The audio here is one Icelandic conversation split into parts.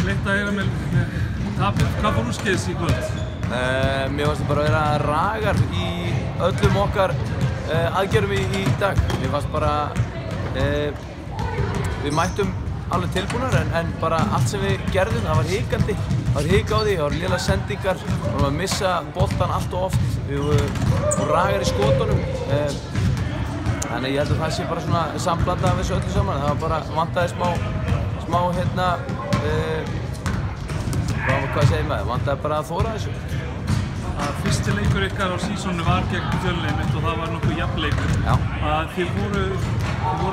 leitt að heyra með tapið. Hvað fór úrskeiðis í kvöld? Mér fannst það bara að vera ragar í öllum okkar aðgerðum í dag. Mér fannst bara, við mættum alveg tilbúnar en bara allt sem við gerðum, það var hikandi. Það var hik á því, það var lélegar sendingar, við vorum að missa boltan allt og oft. Við vorum ragar í skotunum. Þannig ég held að það sé bara svona samblanda af þessu öllu saman. Það var bara vantaði smá hvað segir maður, vantaði bara að þóra þessu. Fyrsti leikur ykkar á sísónu var gegn Fjölni og það var nokkuð jafnleikur. Já. Þið voru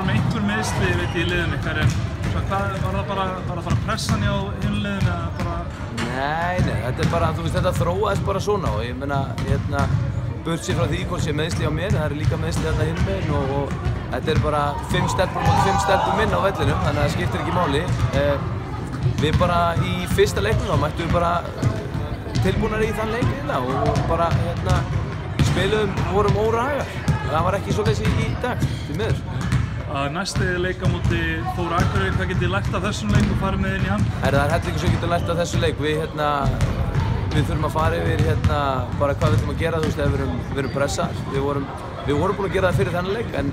með einhver meiðsli í liðinu ykkar, en var það bara að fara að pressa hann á hinu liðinu eða bara? Nei, þetta er bara, þú veist, þetta þróaðist bara svona og ég meina, burtséð frá því hvort sé meiðsli á mér, það eru líka meiðsli þarna hinum megin og þetta er bara 5 stelpur mot 5 stelpur minn á vellinum, þannig að það skiptir ekki máli. Við bara í fyrsta leiknum þá mættum við bara tilbúnar í þann leik og bara spiluðum, vorum óragar. Það var ekki svoleiðis í dag, því miður. Næsti leik á móti Þór Akureyri, hvað getið lært af þessum leik og farið með inn í hann? Það er hellingur sem getur lært af þessu leik. Við þurfum að fara yfir bara hvað við ætlum að gera, þú veist, ef við erum pressaðir. Við vorum búin að gera það fyrir þennan leik, en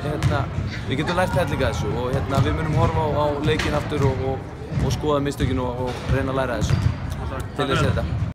við getum lært hellinga þessu og við munum horfa á leikinn aftur og skoða mistökin og reyna að læra þessu til þess þetta.